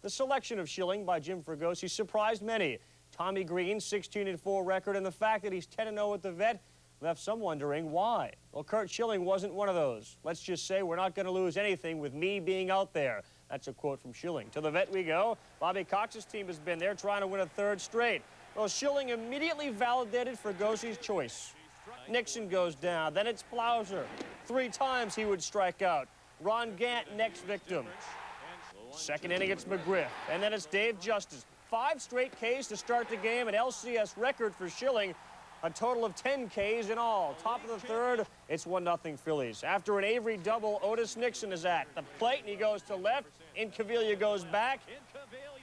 The selection of Schilling by Jim Fregosi surprised many. Tommy Green's 16-4 record and the fact that he's 10-0 at the vet left some wondering why. Well, Curt Schilling wasn't one of those. Let's just say we're not going to lose anything with me being out there. That's a quote from Schilling. To the vet we go. Bobby Cox's team has been there trying to win a third straight. Well, Schilling immediately validated Fregosi's choice. Nixon goes down. Then it's Blauser. 3 times he would strike out. Ron Gant, next victim. Second inning, it's McGriff. And then it's Dave Justice. 5 straight Ks to start the game, an LCS record for Schilling. A total of 10 Ks in all. Top of the third, it's 1-0 Phillies. After an Avery double, Otis Nixon is at the plate, and he goes to left. Incaviglia goes back,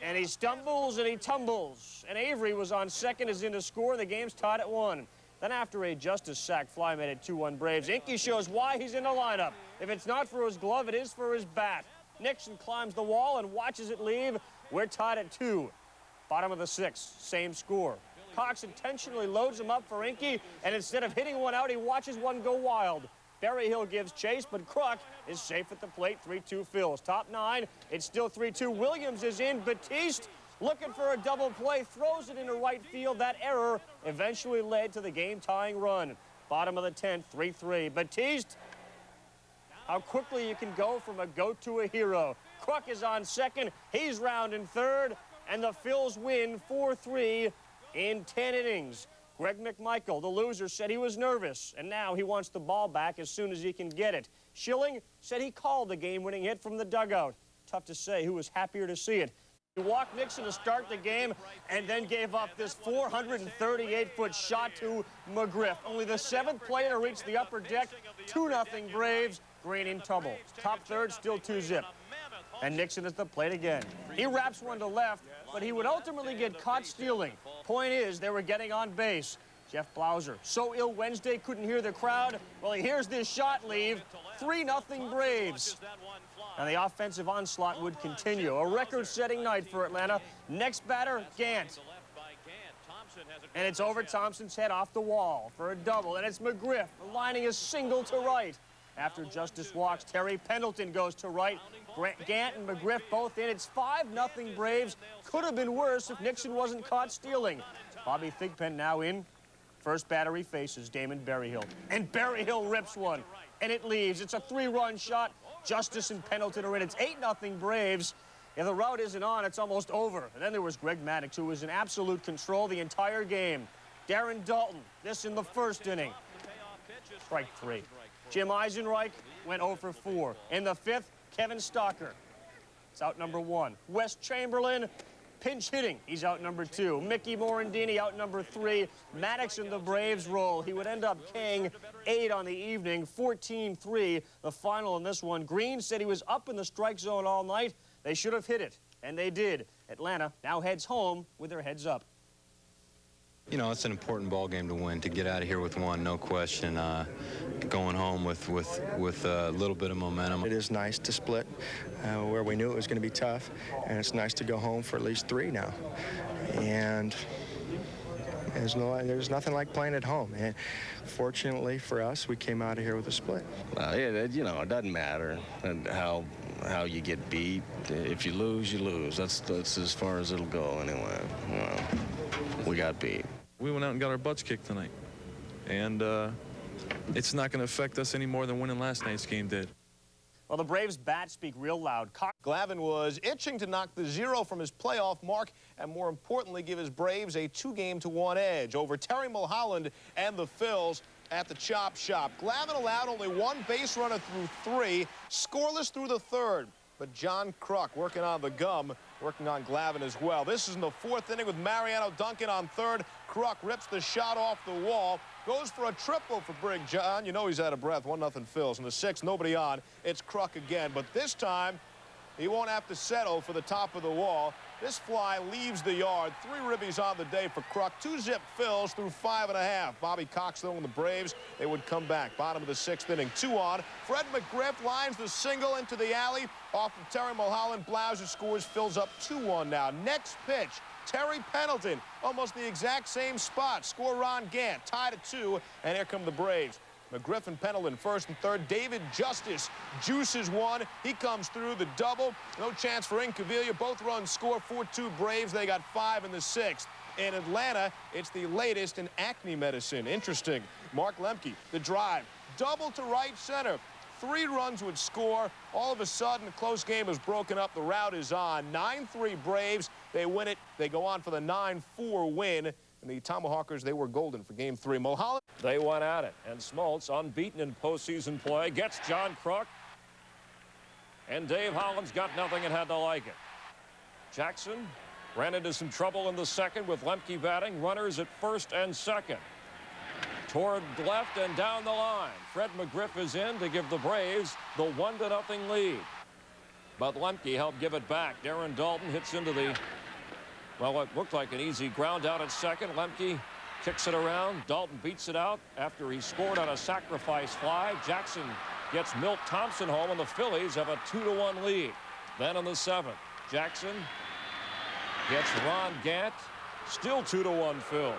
and he stumbles and he tumbles. And Avery was on second as in to score, and the game's tied at 1. Then after a Justice sac fly made it 2-1 Braves, Inky shows why he's in the lineup. If it's not for his glove, it is for his bat. Nixon climbs the wall and watches it leave. We're tied at 2. Bottom of the 6th, same score. Cox intentionally loads him up for Inky, and instead of hitting one out, he watches one go wild. Berryhill gives chase, but Kruk is safe at the plate. 3-2 Phils. Top 9, it's still 3-2. Williams is in. Batiste looking for a double play, throws it into right field. That error eventually led to the game-tying run. Bottom of the 10th, 3-3. Batiste, how quickly you can go from a goat to a hero. Kruk is on second. He's rounding third, and the Phils win 4-3 in 10 innings. Greg McMichael, the loser, said he was nervous, and now he wants the ball back as soon as he can get it. Schilling said he called the game-winning hit from the dugout. Tough to say who was happier to see it. He walked Nixon to start the game and then gave up this 438-foot shot to McGriff. Only the 7th player to reach the upper deck. 2-0 Braves. Green in trouble. Top third, still 2-zip. And Nixon at the plate again. He wraps one to left, but he would ultimately get caught stealing. Point is, they were getting on base. Jeff Blauser, so ill Wednesday, couldn't hear the crowd. Well, he hears this shot leave. 3-0 Braves. And the offensive onslaught would continue. A record-setting night for Atlanta. Next batter, Gant. And it's over Thompson's head off the wall for a double. And it's McGriff lining a single to right. After Justice walks, Terry Pendleton goes to right. Gant and McGriff both in. It's 5-0 Braves. Could have been worse if Nixon wasn't caught stealing. Bobby Thigpen now in. First batter he faces Damon Berryhill. And Berryhill rips one. And it leaves. It's a 3-run shot. Justice and Pendleton are in. It's 8-0 Braves. If the route isn't on, it's almost over. And then there was Greg Maddux, who was in absolute control the entire game. Darren Dalton, this in the first inning. Strike 3. Jim Eisenreich went 0 for 4. In the 5th, Kevin Stalker. It's out number 1. Wes Chamberlain, pinch hitting. He's out number 2. Mickey Morandini out number 3. Maddux in the Braves roll. He would end up King 8 on the evening, 14-3, the final in this one. Green said he was up in the strike zone all night. They should have hit it, and they did. Atlanta now heads home with their heads up. You know, it's an important ball game to win, to get out of here with one, no question. Going home with a little bit of momentum. It is nice to split where we knew it was going to be tough, and it's nice to go home for at least 3 now. And there's nothing like playing at home. And fortunately for us, we came out of here with a split. You know, it doesn't matter how you get beat. If you lose, you lose. That's as far as it'll go anyway. You know, we got beat. We went out and got our butts kicked tonight. And it's not going to affect us any more than winning last night's game did. Well, the Braves bats speak real loud. Glavine was itching to knock the 0 from his playoff mark and, more importantly, give his Braves a 2-game-to-1 edge over Terry Mulholland and the Phils at the Chop Shop. Glavine allowed only 1 base runner through 3, scoreless through the 3rd. But John Kruk working on the gum, working on Glavine as well. This is in the 4th inning with Mariano Duncan on 3rd. Kruk rips the shot off the wall, goes for a triple for Brig John. You know he's out of breath. 1-0 Phils. In the 6th, nobody on. It's Kruk again. But this time, he won't have to settle for the top of the wall. This fly leaves the yard. 3 ribbies on the day for Kruk. 2-zip Phils through 5.5. Bobby Cox, though, and the Braves, they would come back. Bottom of the 6th inning, 2 on. Fred McGriff lines the single into the alley. Off of Terry Mulholland. Blauser scores, fills up 2-1 now. Next pitch, Terry Pendleton. Almost the exact same spot. Score Ron Gant. Tied at 2, and here come the Braves. McGriff and Pendleton first and third. David Justice juices one. He comes through the double. No chance for Incaviglia. Both runs score. 4-2 Braves. They got 5 in the 6th. In Atlanta, it's the latest in acne medicine. Interesting. Mark Lemke, the drive. Double to right center. 3 runs would score. All of a sudden, the close game is broken up. The rout is on. 9-3 Braves. They win it. They go on for the 9-4 win. And the Tomahawkers, they were golden for Game 3. Mulholland. They went at it. And Smoltz, unbeaten in postseason play, gets John Kruk. And Dave Holland's got nothing and had to like it. Jackson ran into some trouble in the second with Lemke batting. Runners at first and second. Toward left and down the line. Fred McGriff is in to give the Braves the 1-0 lead. But Lemke helped give it back. Darren Dalton hits into the, well, it looked like an easy ground out at second. Lemke kicks it around. Dalton beats it out after he scored on a sacrifice fly. Jackson gets Milt Thompson home, and the Phillies have a 2-1 lead. Then in the 7th, Jackson gets Ron Gant. Still 2-1 Phils.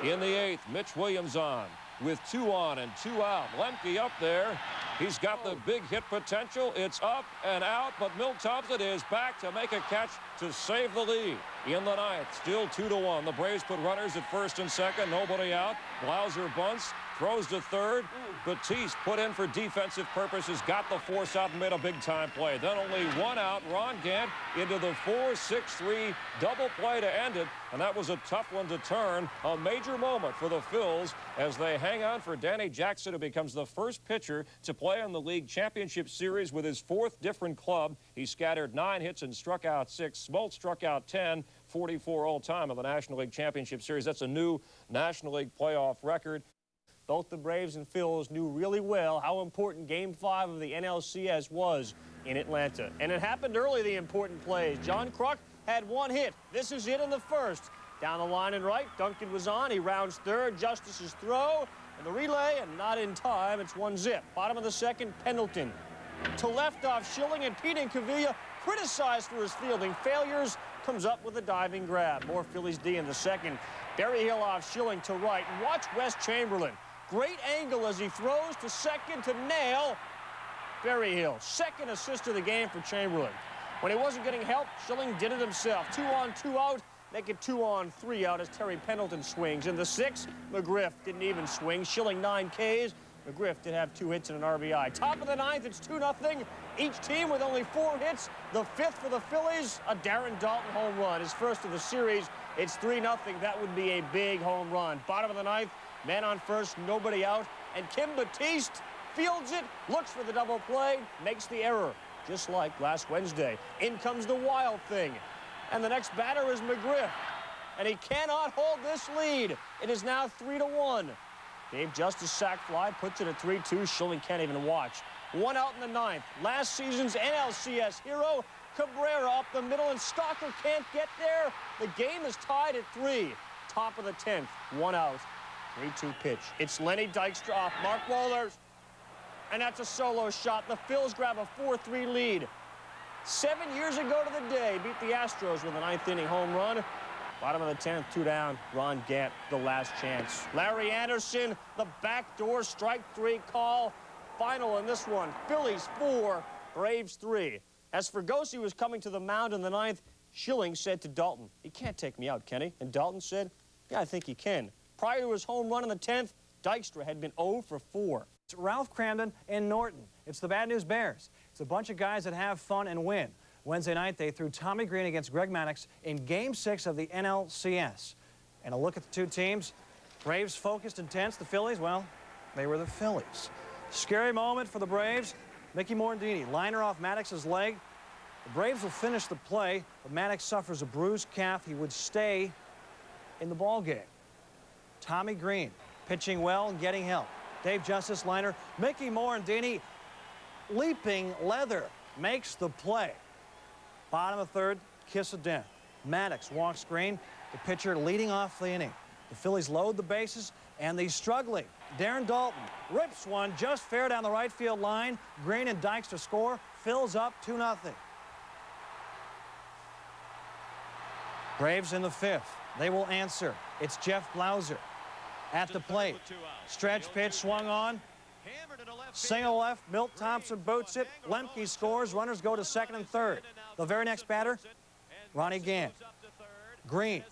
In the 8th, Mitch Williams on with 2 on and 2 out. Lemke up there. He's got the big hit potential. It's up and out, but Milt Thompson is back to make a catch to save the lead. In the 9th, still 2-1. The Braves put runners at first and second. Nobody out. Blauser bunts. Throws to third. Batiste put in for defensive purposes. Got the force out and made a big-time play. Then only 1 out. Ron Gant into the 4-6-3 double play to end it. And that was a tough one to turn. A major moment for the Phils as they hang on for Danny Jackson, who becomes the first pitcher to play in the league championship series with his 4th different club. He scattered 9 hits and struck out 6. Smoltz struck out 10. 44 all-time in the National League Championship Series. That's a new National League playoff record. Both the Braves and Phils knew really well how important Game 5 of the NLCS was in Atlanta. And it happened early, the important plays. John Kruk had 1 hit. This is it in the 1st. Down the line and right, Duncan was on. He rounds third. Justice's throw. And the relay, and not in time. It's 1-zip. Bottom of the 2nd, Pendleton. To left off Schilling, and Pete Incaviglia, criticized for his fielding failures, comes up with a diving grab. More Phillies D in the 2nd. Berryhill off Schilling to right. And watch Wes Chamberlain. Great angle as he throws to second to nail Berryhill. 2nd assist of the game for Chamberlain. When he wasn't getting help, Schilling did it himself. 2 on, 2 out. Make it 2 on, 3 out as Terry Pendleton swings. In the 6th, McGriff didn't even swing. Schilling 9 Ks. McGriff did have 2 hits and an RBI. Top of the 9th, it's 2-0. Each team with only 4 hits. The 5th for the Phillies, a Darren Dalton home run. His first of the series. It's 3-0. That would be a big home run. Bottom of the 9th, man on first, nobody out. And Kim Batiste fields it, looks for the double play, makes the error, just like last Wednesday. In comes the wild thing. And the next batter is McGriff. And he cannot hold this lead. It is now 3-1. Dave Justice sac fly, puts it at 3-2. Schilling can't even watch. 1 out in the 9th. Last season's NLCS hero, Cabrera up the middle, and Stalker can't get there. The game is tied at 3. Top of the 10th, 1 out. 3-2 pitch. It's Lenny Dykstra off Mark Wohlers. And that's a solo shot. The Phils grab a 4-3 lead. 7 years ago to the day, beat the Astros with a 9th inning home run. Bottom of the 10th, 2 down. Ron Gant, the last chance. Larry Anderson, the backdoor strike 3 call. Final in this one, Phillies 4, Braves 3. As Fergosi was coming to the mound in the 9th, Schilling said to Dalton, "You can't take me out, Kenny." And Dalton said, "Yeah, I think you can." Prior to his home run in the 10th, Dykstra had been 0 for 4. It's Ralph Cramden and Norton. It's the Bad News Bears. It's a bunch of guys that have fun and win. Wednesday night, they threw Tommy Green against Greg Maddux in Game 6 of the NLCS. And a look at the 2 teams. Braves focused, intense. The Phillies, well, they were the Phillies. Scary moment for the Braves. Mickey Morandini, liner off Maddox's leg. The Braves will finish the play, but Maddux suffers a bruised calf. He would stay in the ballgame. Tommy Green pitching well and getting help. Dave Justice liner. Mickey Morandini, leaping leather, makes the play. Bottom of 3rd, kiss of death. Maddux walks Green, the pitcher leading off the inning. The Phillies load the bases, and the struggling Darren Dalton rips one just fair down the right field line. Green and Dykstra score. Phil's up 2-0. Braves in the 5th. They will answer. It's Jeff Blauser at the plate. Stretch pitch swung on. Single left, Milt Thompson boots it. Lemke scores. Runners go to second and third. The very next batter, Ronnie Gant. Green.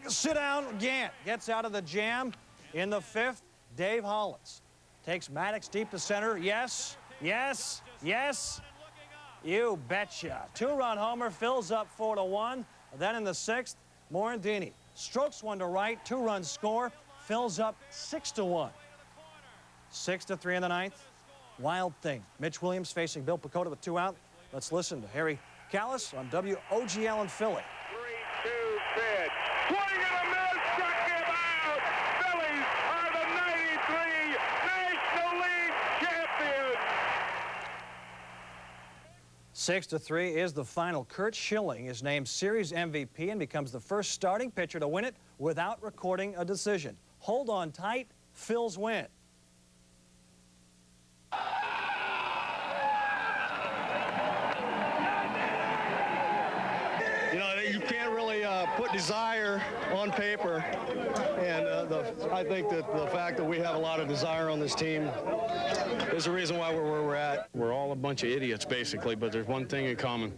Sit down. Gant gets out of the jam. In the fifth, Dave Hollins takes Maddox deep to center. Yes, yes, yes. You betcha. Two-run homer fills up 4-1. Then in the sixth, Morandini strokes one to right. Two-run score fills up 6-1. 6-3 in the ninth. Wild thing. Mitch Williams facing Bill Pecota with 2 out. Let's listen to Harry Callis on WOGL in Philly. 3-2 pitch. Swing and a miss. Struck him out. Phillies are the 93 National League champions. 6-3 is the final. Curt Schilling is named Series MVP and becomes the first starting pitcher to win it without recording a decision. Hold on tight. Phils win. You know, you can't really put desire on paper, and I think that the fact that we have a lot of desire on this team is the reason why we're where we're at. We're all a bunch of idiots, basically, but there's one thing in common.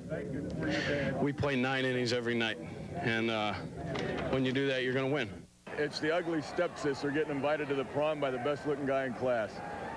We play 9 innings every night, and when you do that, you're going to win. It's the ugly stepsister getting invited to the prom by the best-looking guy in class.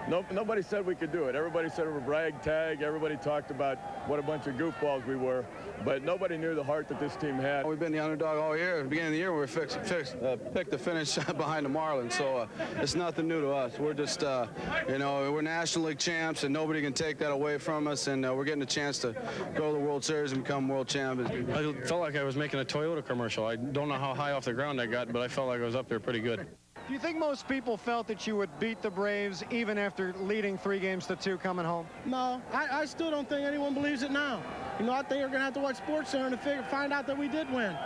Nobody said we could do it. Everybody said it was ragtag. Everybody talked about what a bunch of goofballs we were, but nobody knew the heart that this team had. We've been the underdog all year. At the beginning of the year, we were picked to finish behind the Marlins, so it's nothing new to us. We're just, you know, we're National League champs, and nobody can take that away from us, and we're getting a chance to go to the World Series and become world champions. I felt like I was making a Toyota commercial. I don't know how high off the ground I got, but I felt like I was up there pretty good. Do you think most people felt that you would beat the Braves even after leading 3-2 coming home? No, I still don't think anyone believes it now. You know, I think we're going to have to watch SportsCenter to find out that we did win.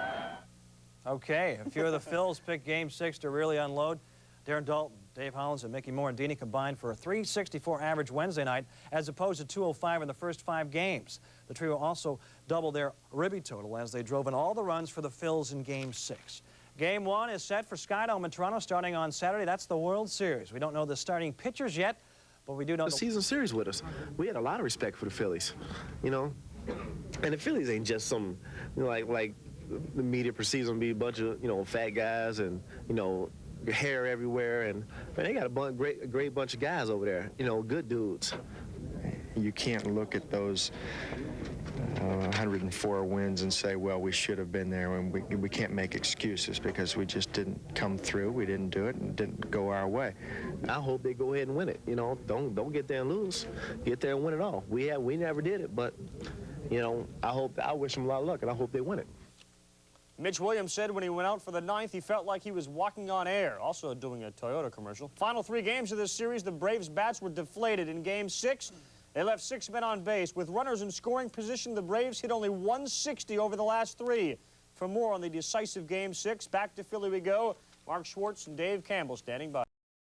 Okay, a few of the Phils picked Game 6 to really unload. Darren Dalton, Dave Hollins, and Mickey Morandini combined for a .364 average Wednesday night as opposed to .205 in the first 5 games. The trio also doubled their Ribby total as they drove in all the runs for the Phils in Game 6. Game 1 is set for Skydome in Toronto starting on Saturday. That's the World Series. We don't know the starting pitchers yet, but we do know the season series with us. We had a lot of respect for the Phillies, you know. And the Phillies ain't just some, you know, like the media perceives them to be a bunch of, you know, fat guys and, you know, hair everywhere. And man, they got a great bunch of guys over there, you know, good dudes. You can't look at those 104 wins and say, well, we should have been there, and we can't make excuses because we just didn't come through, we didn't do it, and it didn't go our way. I hope they go ahead and win it. You know, don't get there and lose. Get there and win it all. We never did it, but you know, I wish them a lot of luck, and I hope they win it. Mitch Williams said when he went out for the 9th, he felt like he was walking on air, also doing a Toyota commercial. Final 3 games of this series, the Braves' bats were deflated. In Game 6, they left 6 men on base. With runners in scoring position, the Braves hit only 160 over the last 3. For more on the decisive Game 6, back to Philly we go. Mark Schwartz and Dave Campbell standing by.